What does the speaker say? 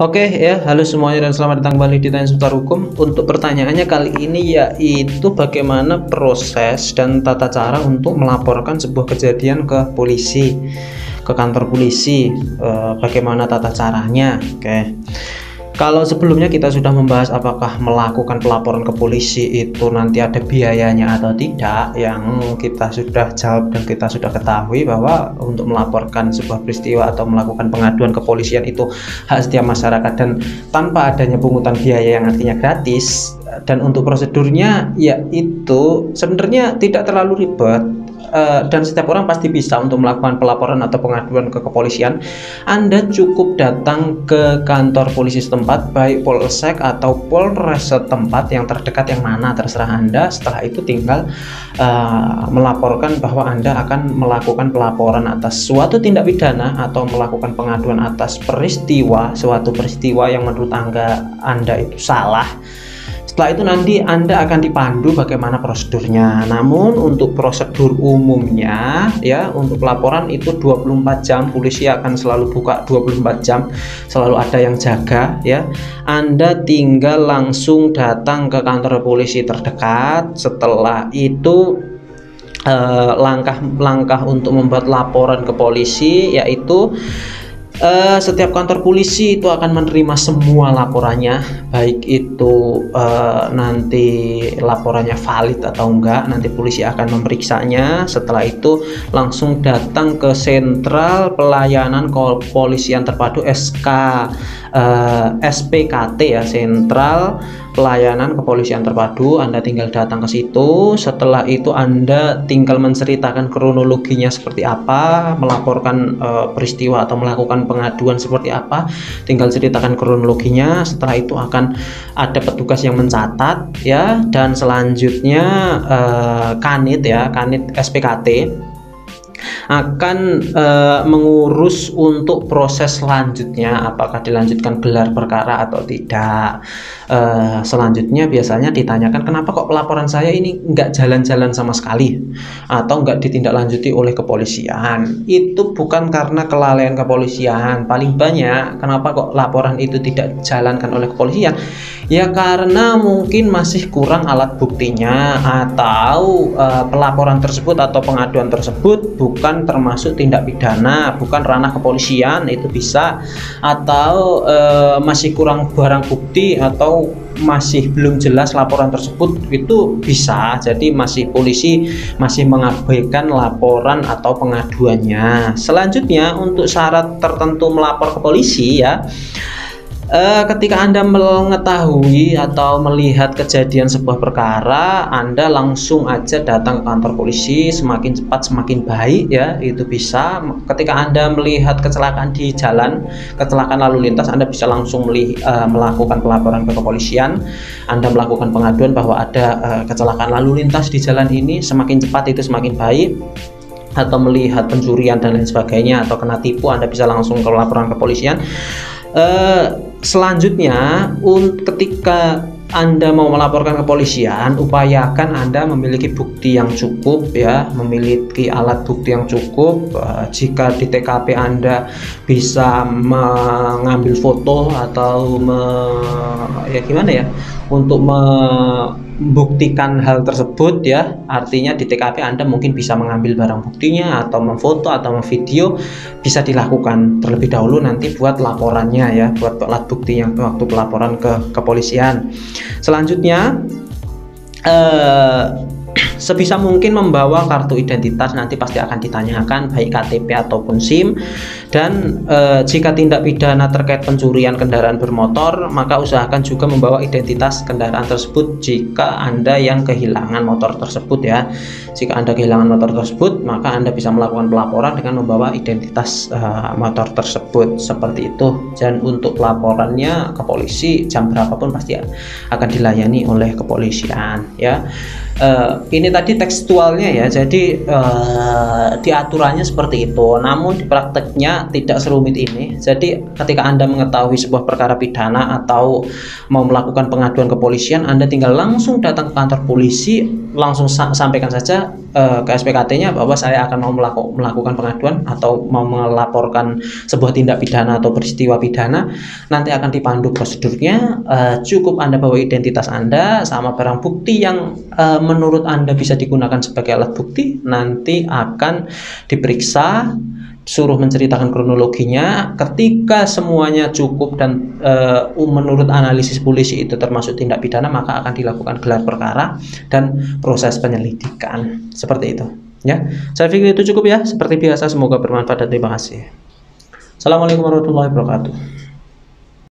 Oke ya, halo semuanya dan selamat datang kembali di Tanya Seputar Hukum. Untuk pertanyaannya kali ini yaitu bagaimana proses dan tata cara untuk melaporkan sebuah kejadian ke polisi, ke kantor polisi. Bagaimana tata caranya? Oke. Kalau sebelumnya kita sudah membahas apakah melakukan pelaporan ke polisi itu nanti ada biayanya atau tidak, yang kita sudah jawab dan kita sudah ketahui bahwa untuk melaporkan sebuah peristiwa atau melakukan pengaduan ke kepolisian itu hak setiap masyarakat dan tanpa adanya pungutan biaya yang artinya gratis. Dan untuk prosedurnya yaitu sebenarnya tidak terlalu ribet. Dan setiap orang pasti bisa untuk melakukan pelaporan atau pengaduan ke kepolisian. Anda cukup datang ke kantor polisi setempat, baik polsek atau polres setempat yang terdekat, yang mana terserah Anda. Setelah itu tinggal melaporkan bahwa Anda akan melakukan pelaporan atas suatu tindak pidana atau melakukan pengaduan atas peristiwa, suatu peristiwa yang menurut Anda itu salah. Setelah itu nanti Anda akan dipandu bagaimana prosedurnya. Namun untuk prosedur umumnya ya, untuk pelaporan itu 24 jam, polisi akan selalu buka 24 jam, selalu ada yang jaga ya. Anda tinggal langsung datang ke kantor polisi terdekat. Setelah itu langkah-langkah untuk membuat laporan ke polisi yaitu setiap kantor polisi itu akan menerima semua laporannya, baik itu nanti laporannya valid atau enggak, nanti polisi akan memeriksanya. Setelah itu langsung datang ke sentral pelayanan kepolisian terpadu SPKT ya, sentral pelayanan kepolisian terpadu. Anda tinggal datang ke situ. Setelah itu Anda tinggal menceritakan kronologinya seperti apa, melaporkan peristiwa atau melakukan pengaduan seperti apa, tinggal ceritakan kronologinya. Setelah itu akan ada petugas yang mencatat ya, dan selanjutnya Kanit SPKT akan mengurus untuk proses selanjutnya, apakah dilanjutkan gelar perkara atau tidak. Selanjutnya biasanya ditanyakan, kenapa kok pelaporan saya ini nggak jalan-jalan sama sekali atau nggak ditindaklanjuti oleh kepolisian. Itu bukan karena kelalaian kepolisian. Paling banyak kenapa kok laporan itu tidak dijalankan oleh kepolisian, ya karena mungkin masih kurang alat buktinya, atau pelaporan tersebut atau pengaduan tersebut bukan termasuk tindak pidana, bukan ranah kepolisian, itu bisa. Atau masih kurang barang bukti, atau masih belum jelas laporan tersebut, itu bisa. Jadi polisi masih mengabaikan laporan atau pengaduannya. Selanjutnya untuk syarat tertentu melapor ke polisi ya, ketika Anda mengetahui atau melihat kejadian sebuah perkara, Anda langsung aja datang ke kantor polisi. Semakin cepat semakin baik ya, itu bisa. Ketika Anda melihat kecelakaan di jalan, kecelakaan lalu lintas, Anda bisa langsung melakukan pelaporan ke kepolisian. Anda melakukan pengaduan bahwa ada kecelakaan lalu lintas di jalan ini, semakin cepat itu semakin baik. Atau melihat pencurian dan lain sebagainya, atau kena tipu, Anda bisa langsung ke laporan kepolisian. Selanjutnya ketika Anda mau melaporkan kepolisian, upayakan Anda memiliki bukti yang cukup ya, memiliki alat bukti yang cukup. Jika di TKP Anda bisa mengambil foto atau untuk membuktikan hal tersebut ya, artinya di TKP Anda mungkin bisa mengambil barang buktinya atau memfoto atau memvideo, bisa dilakukan terlebih dahulu nanti buat laporannya ya, buat alat bukti yang waktu pelaporan ke kepolisian. Selanjutnya sebisa mungkin membawa kartu identitas, nanti pasti akan ditanyakan baik KTP ataupun SIM. Dan jika tindak pidana terkait pencurian kendaraan bermotor, maka usahakan juga membawa identitas kendaraan tersebut jika Anda yang kehilangan motor tersebut ya. Jika Anda kehilangan motor tersebut, maka Anda bisa melakukan pelaporan dengan membawa identitas motor tersebut, seperti itu. Dan untuk pelaporannya ke polisi jam berapapun pasti akan dilayani oleh kepolisian ya. Ini tadi tekstualnya ya, jadi di aturannya seperti itu, namun di prakteknya tidak serumit ini. Jadi ketika Anda mengetahui sebuah perkara pidana atau mau melakukan pengaduan kepolisian, Anda tinggal langsung datang ke kantor polisi, langsung sampaikan saja ke SPKT-nya bahwa saya akan mau melakukan pengaduan atau mau melaporkan sebuah tindak pidana atau peristiwa pidana, nanti akan dipandu prosedurnya. Cukup Anda bawa identitas Anda sama barang bukti yang menurut Anda bisa digunakan sebagai alat bukti, nanti akan diperiksa, suruh menceritakan kronologinya. Ketika semuanya cukup dan menurut analisis polisi itu termasuk tindak pidana, maka akan dilakukan gelar perkara dan proses penyelidikan. Seperti itu ya. Saya pikir itu cukup ya. Seperti biasa, semoga bermanfaat dan terima kasih. Assalamualaikum warahmatullahi wabarakatuh.